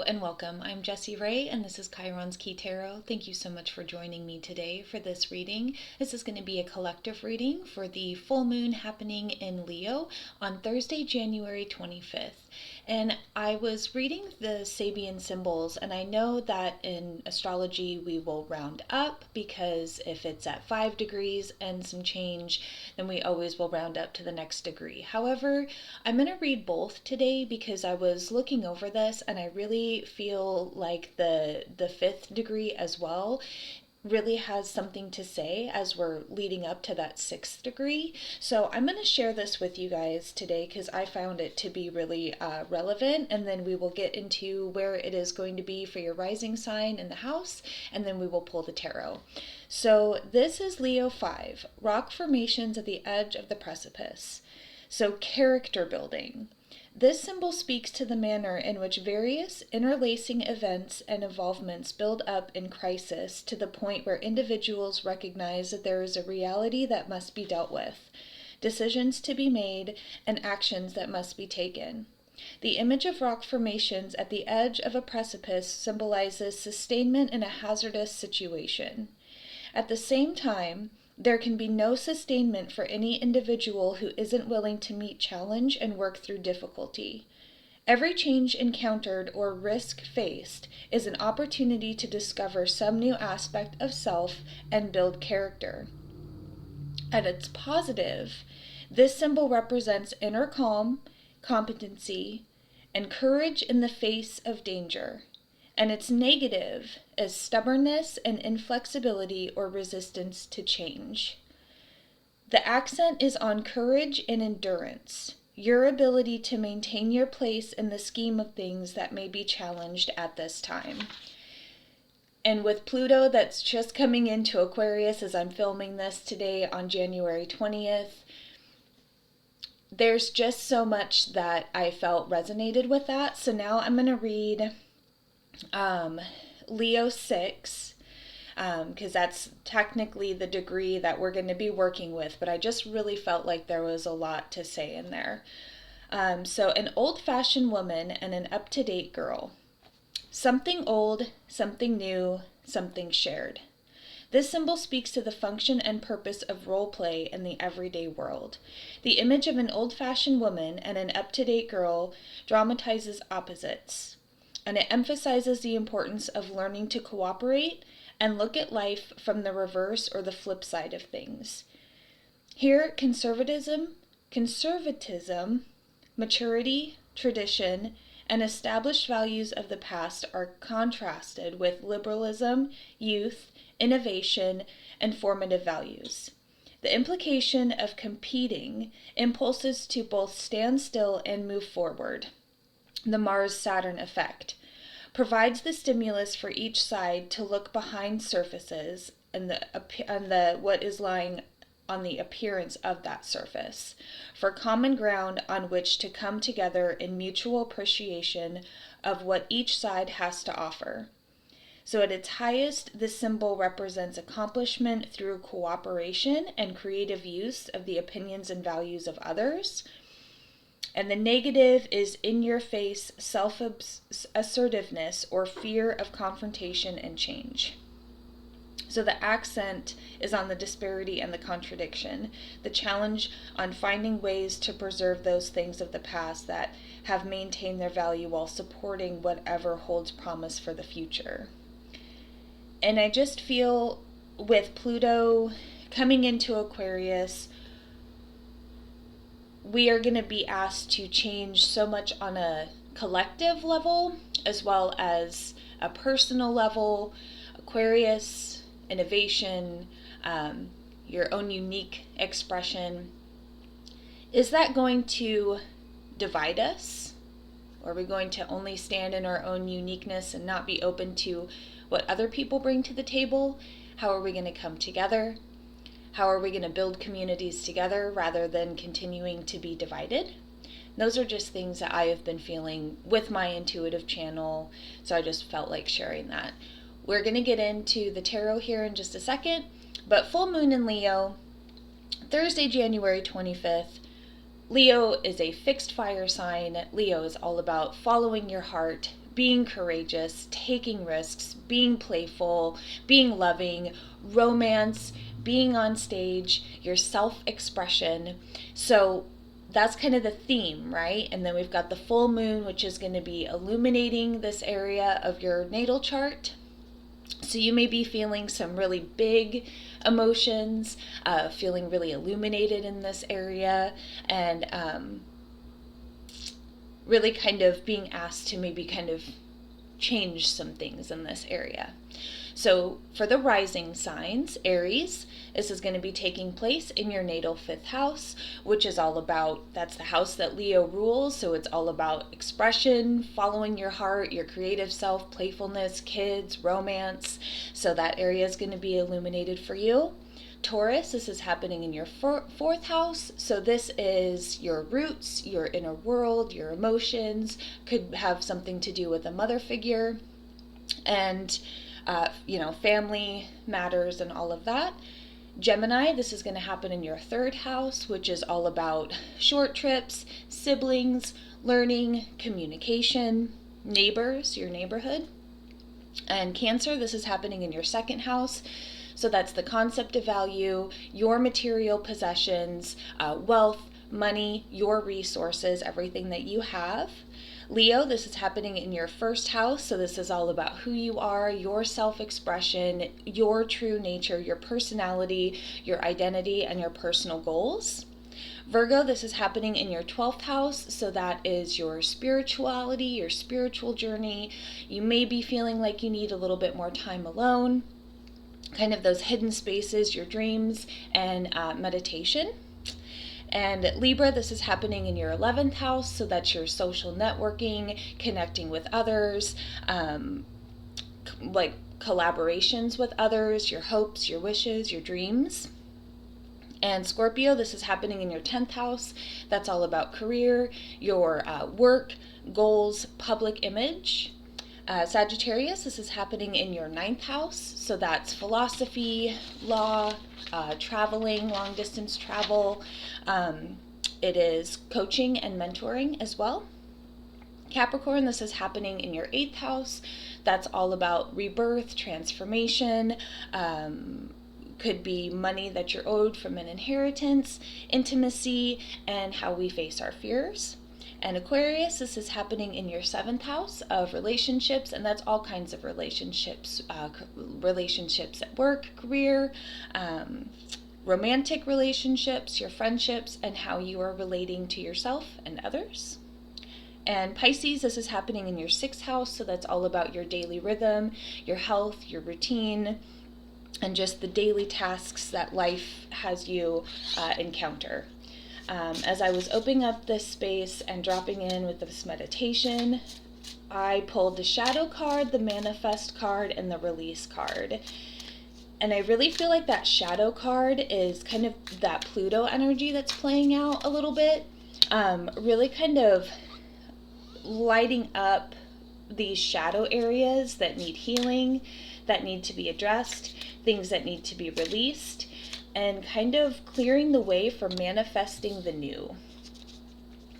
and welcome. I'm Jessie Ray and this is Chiron's Key Tarot. Thank you so much for joining me today for this reading. This is going to be a collective reading for the full moon happening in Leo on Thursday, January 25th. And I was reading the Sabian symbols, and I know that in astrology we will round up because if it's at 5 degrees and some change, then we always will round up to the next degree. However, I'm going to read both today because I was looking over this and I really feel like the 5th degree as well really has something to say as we're leading up to that 6th degree. So I'm going to share this with you guys today because I found it to be really relevant, and then we will get into where it is going to be for your rising sign in the house, and then we will pull the tarot. So this is Leo 5, rock formations at the edge of the precipice. So character building. This symbol speaks to the manner in which various interlacing events and involvements build up in crisis to the point where individuals recognize that there is a reality that must be dealt with, decisions to be made, and actions that must be taken. The image of rock formations at the edge of a precipice symbolizes sustainment in a hazardous situation. At the same time, there can be no sustainment for any individual who isn't willing to meet challenge and work through difficulty. Every change encountered or risk faced is an opportunity to discover some new aspect of self and build character. At its positive, this symbol represents inner calm, competency, and courage in the face of danger. And its negative is stubbornness and inflexibility or resistance to change. The accent is on courage and endurance, your ability to maintain your place in the scheme of things that may be challenged at this time. And with Pluto that's just coming into Aquarius as I'm filming this today on January 20th, there's just so much that I felt resonated with that. So now I'm going to read Leo 6, because that's technically the degree that we're going to be working with, but I just really felt like there was a lot to say in there. So an old-fashioned woman and an up-to-date girl. Something old, something new, something shared. This symbol speaks to the function and purpose of role play in the everyday world. The image of an old-fashioned woman and an up-to-date girl dramatizes opposites, and it emphasizes the importance of learning to cooperate and look at life from the reverse or the flip side of things. Here, conservatism, maturity, tradition, and established values of the past are contrasted with liberalism, youth, innovation, and formative values. The implication of competing impulses to both stand still and move forward, the Mars-Saturn effect, provides the stimulus for each side to look behind surfaces and what is lying on the appearance of that surface, for common ground on which to come together in mutual appreciation of what each side has to offer. So at its highest, this symbol represents accomplishment through cooperation and creative use of the opinions and values of others. And the negative is in-your-face self-assertiveness or fear of confrontation and change. So the accent is on the disparity and the contradiction, the challenge on finding ways to preserve those things of the past that have maintained their value while supporting whatever holds promise for the future. And I just feel with Pluto coming into Aquarius, we are going to be asked to change so much on a collective level as well as a personal level. Aquarius, innovation, your own unique expression. Is that going to divide us? Or are we going to only stand in our own uniqueness and not be open to what other people bring to the table? How are we going to come together? How are we going to build communities together rather than continuing to be divided? Those are just things that I have been feeling with my intuitive channel, so I just felt like sharing that. We're going to get into the tarot here in just a second, but full moon in Leo, Thursday, January 25th. Leo is a fixed fire sign. Leo is all about following your heart, being courageous, taking risks, being playful, being loving, romance, being on stage, your self-expression. So that's kind of the theme, right? And then we've got the full moon, which is going to be illuminating this area of your natal chart. So you may be feeling some really big emotions, feeling really illuminated in this area, and really kind of being asked to maybe kind of change some things in this area. So for the rising signs, Aries, this is going to be taking place in your natal 5th house, which is all about, that's the house that Leo rules. So it's all about expression, following your heart, your creative self, playfulness, kids, romance. So that area is going to be illuminated for you. Taurus, this is happening in your 4th house. So this is your roots, your inner world, your emotions, could have something to do with a mother figure, and family matters and all of that. Gemini, this is going to happen in your 3rd house, which is all about short trips, siblings, learning, communication, neighbors, your neighborhood. And Cancer, this is happening in your 2nd house. So that's the concept of value, your material possessions, wealth, money, your resources, everything that you have. Leo, this is happening in your 1st house, so this is all about who you are, your self-expression, your true nature, your personality, your identity, and your personal goals. Virgo, this is happening in your 12th house, so that is your spirituality, your spiritual journey. You may be feeling like you need a little bit more time alone, kind of those hidden spaces, your dreams, and meditation. And Libra, this is happening in your 11th house, so that's your social networking, connecting with others, like collaborations with others, your hopes, your wishes, your dreams. And Scorpio, this is happening in your 10th house. That's all about career, your work, goals, public image. Sagittarius, this is happening in your 9th house. So that's philosophy, law, traveling, long distance travel. It is coaching and mentoring as well. Capricorn, this is happening in your 8th house. That's all about rebirth, transformation, could be money that you're owed from an inheritance, intimacy, and how we face our fears. And Aquarius, this is happening in your 7th house of relationships, and that's all kinds of relationships, relationships at work, career, romantic relationships, your friendships, and how you are relating to yourself and others. And Pisces, this is happening in your 6th house, so that's all about your daily rhythm, your health, your routine, and just the daily tasks that life has you encounter. As I was opening up this space and dropping in with this meditation, I pulled the shadow card, the manifest card, and the release card. And I really feel like that shadow card is kind of that Pluto energy that's playing out a little bit, really kind of lighting up these shadow areas that need healing, that need to be addressed, things that need to be released, and kind of clearing the way for manifesting the new.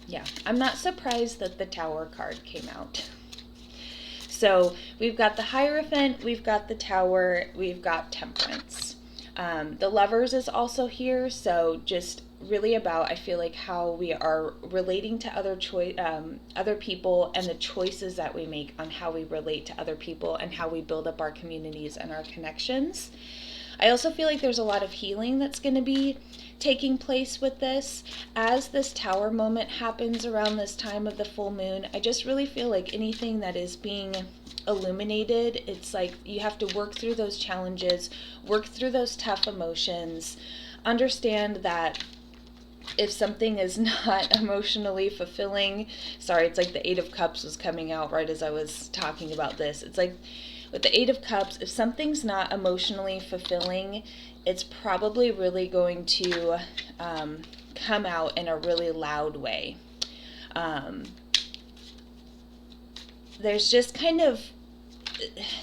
Yeah, I'm not surprised that the Tower card came out. So we've got the Hierophant, we've got the Tower, we've got Temperance. The Lovers is also here, so just really about, I feel like, how we are relating to other people, and the choices that we make on how we relate to other people and how we build up our communities and our connections. I also feel like there's a lot of healing that's going to be taking place with this. As this Tower moment happens around this time of the full moon, I just really feel like anything that is being illuminated, it's like you have to work through those challenges, work through those tough emotions, understand that if something is not emotionally fulfilling, sorry, it's like the Eight of Cups was coming out right as I was talking about this. It's like with the Eight of Cups, if something's not emotionally fulfilling, it's probably really going to come out in a really loud way. There's just kind of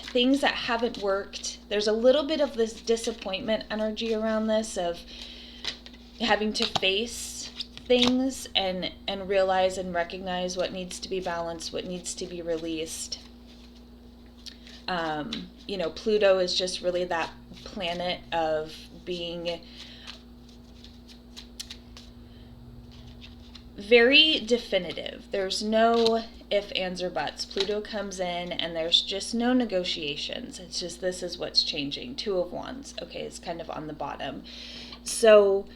things that haven't worked. There's a little bit of this disappointment energy around this, of having to face things and realize and recognize what needs to be balanced, what needs to be released. Pluto is just really that planet of being very definitive. There's no if, ands, or buts. Pluto comes in and there's just no negotiations. It's just, this is what's changing. Two of Wands, okay, is kind of on the bottom. So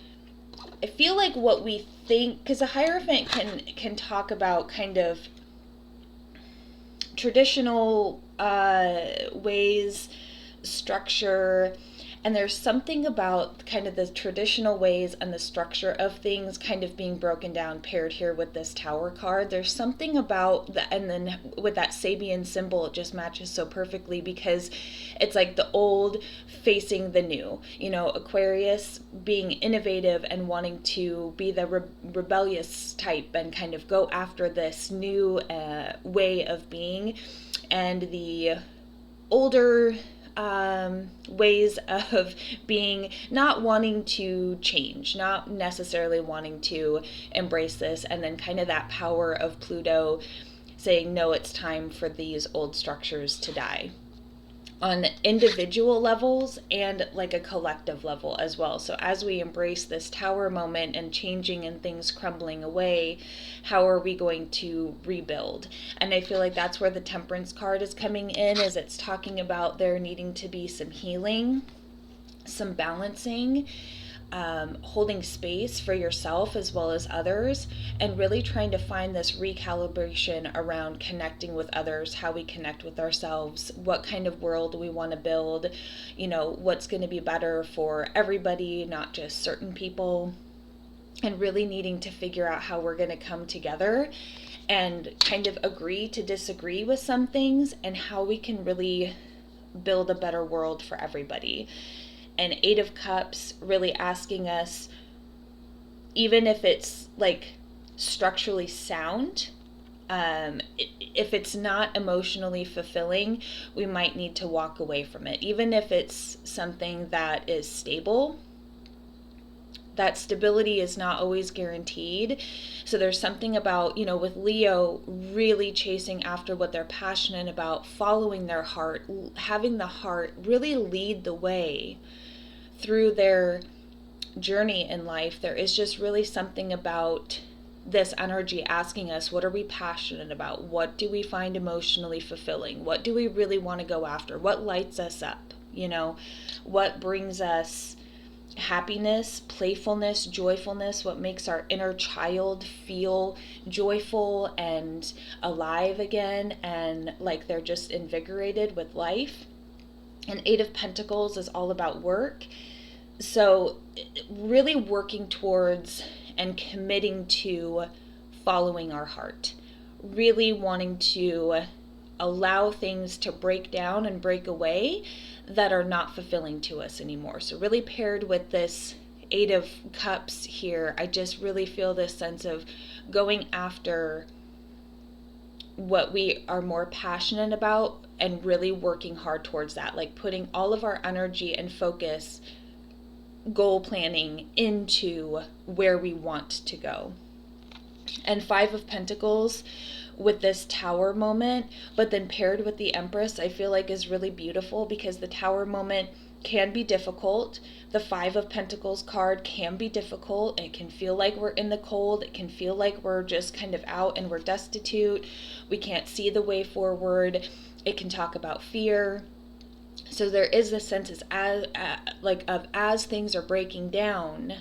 I feel like what we think, because a Hierophant can talk about kind of traditional ways, structure, and there's something about kind of the traditional ways and the structure of things kind of being broken down, paired here with this Tower card. There's something about that, and then with that Sabian symbol, it just matches so perfectly because it's like the old facing the new. Aquarius being innovative and wanting to be the rebellious type and kind of go after this new way of being, and the older ways of being, not wanting to change, not necessarily wanting to embrace this, and then kind of that power of Pluto saying, no, it's time for these old structures to die, on individual levels and like a collective level as well. So as we embrace this Tower moment and changing and things crumbling away, how are we going to rebuild? And I feel like that's where the Temperance card is coming in, is it's talking about there needing to be some healing, some balancing, holding space for yourself as well as others, and really trying to find this recalibration around connecting with others, how we connect with ourselves, what kind of world we want to build, what's going to be better for everybody, not just certain people, and really needing to figure out how we're going to come together and kind of agree to disagree with some things, and how we can really build a better world for everybody. And Eight of Cups really asking us, even if it's like structurally sound, if it's not emotionally fulfilling, we might need to walk away from it. Even if it's something that is stable, that stability is not always guaranteed. So there's something about, with Leo really chasing after what they're passionate about, following their heart, having the heart really lead the way through their journey in life. There is just really something about this energy asking us, what are we passionate about? What do we find emotionally fulfilling? What do we really want to go after? What lights us up? What brings us happiness, playfulness, joyfulness? What makes our inner child feel joyful and alive again, and like they're just invigorated with life? And Eight of Pentacles is all about work. So really working towards and committing to following our heart, really wanting to allow things to break down and break away that are not fulfilling to us anymore. So really paired with this Eight of Cups here, I just really feel this sense of going after what we are more passionate about and really working hard towards that, like putting all of our energy and focus, goal planning into where we want to go. And Five of Pentacles with this Tower moment, but then paired with the Empress, I feel like is really beautiful, because the Tower moment can be difficult. The Five of Pentacles card can be difficult. It can feel like we're in the cold. It can feel like we're just kind of out and we're destitute. We can't see the way forward. It can talk about fear. So there is this sense as things are breaking down,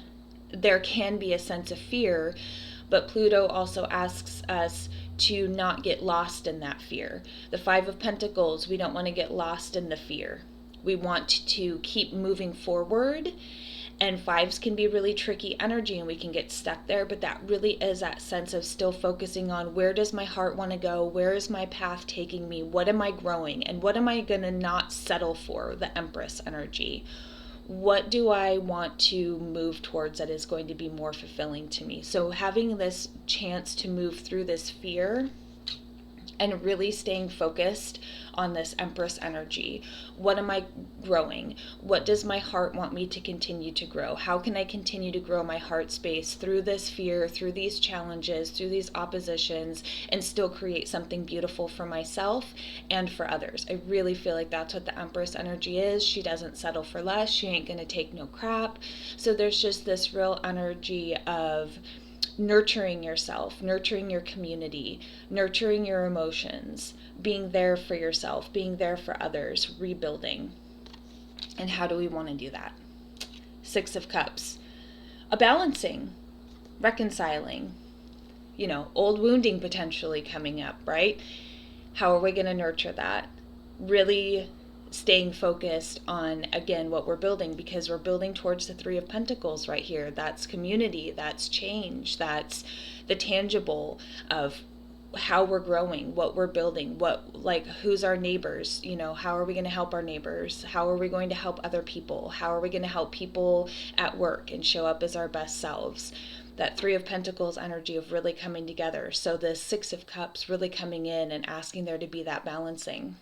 there can be a sense of fear, but Pluto also asks us to not get lost in that fear. The Five of Pentacles, we don't want to get lost in the fear. We want to keep moving forward, and fives can be really tricky energy and we can get stuck there, but that really is that sense of still focusing on, where does my heart want to go? Where is my path taking me? What am I growing? And what am I going to not settle for? The Empress energy. What do I want to move towards that is going to be more fulfilling to me? So having this chance to move through this fear and really staying focused on this Empress energy. What am I growing? What does my heart want me to continue to grow? How can I continue to grow my heart space through this fear, through these challenges, through these oppositions, and still create something beautiful for myself and for others? I really feel like that's what the Empress energy is. She doesn't settle for less. She ain't gonna take no crap. So there's just this real energy of nurturing yourself, nurturing your community, nurturing your emotions, being there for yourself, being there for others, rebuilding. And how do we want to do that? Six of Cups. A balancing, reconciling, old wounding potentially coming up, right? How are we going to nurture that? Really staying focused on, again, what we're building, because we're building towards the Three of Pentacles right here. That's community, that's change, that's the tangible of how we're growing, what we're building, who's our neighbors, how are we going to help our neighbors? How are we going to help other people? How are we going to help people at work and show up as our best selves? That Three of Pentacles energy of really coming together. So the Six of Cups really coming in and asking there to be that balancing.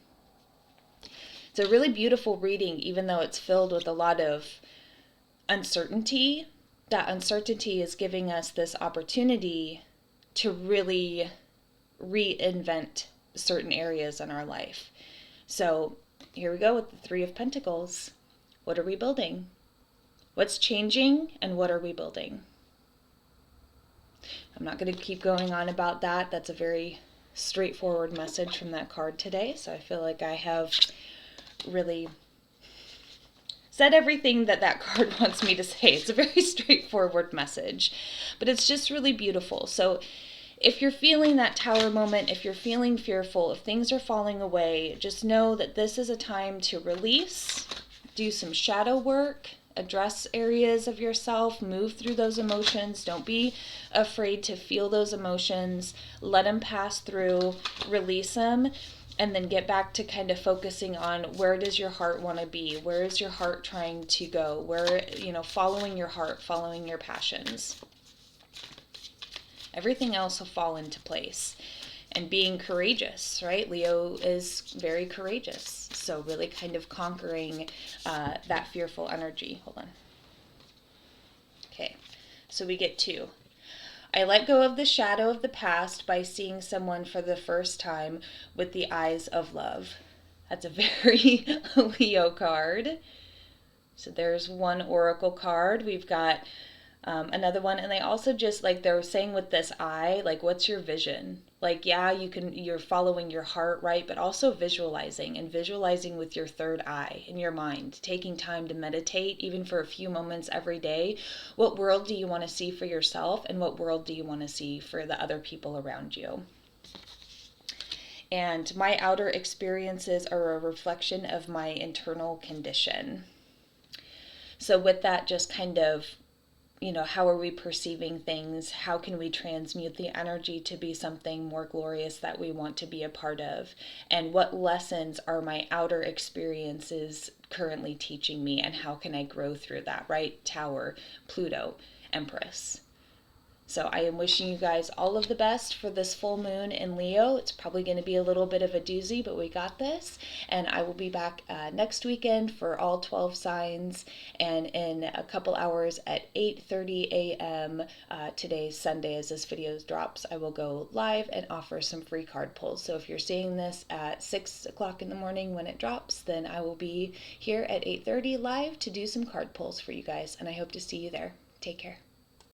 It's a really beautiful reading, even though it's filled with a lot of uncertainty. That uncertainty is giving us this opportunity to really reinvent certain areas in our life. So here we go with the Three of Pentacles. What are we building? What's changing and what are we building? I'm not going to keep going on about that. That's a very straightforward message from that card today. So I feel like I have really said everything that card wants me to say. It's a very straightforward message, but it's just really beautiful. So if you're feeling that Tower moment, if you're feeling fearful, if things are falling away, just know that this is a time to release, do some shadow work, address areas of yourself, move through those emotions. Don't be afraid to feel those emotions. Let them pass through, release them, and then get back to kind of focusing on where does your heart want to be? Where is your heart trying to go? Where, following your heart, following your passions. Everything else will fall into place. And being courageous, right? Leo is very courageous. So really kind of conquering that fearful energy. Hold on. Okay, so we get 2. I let go of the shadow of the past by seeing someone for the first time with the eyes of love. That's a very Leo card. So there's one oracle card. We've got another one, and they also just they were saying with this eye, what's your vision? You're following your heart, right? But also visualizing with your third eye in your mind, taking time to meditate, even for a few moments every day. What world do you want to see for yourself, and what world do you want to see for the other people around you? And my outer experiences are a reflection of my internal condition. So with that, just kind of, how are we perceiving things? How can we transmute the energy to be something more glorious that we want to be a part of? And what lessons are my outer experiences currently teaching me? And how can I grow through that, right? Tower, Pluto, Empress. So I am wishing you guys all of the best for this full moon in Leo. It's probably going to be a little bit of a doozy, but we got this. And I will be back next weekend for all 12 signs. And in a couple hours at 8:30 a.m. Today's Sunday as this video drops, I will go live and offer some free card pulls. So if you're seeing this at 6 o'clock in the morning when it drops, then I will be here at 8:30 live to do some card pulls for you guys. And I hope to see you there. Take care.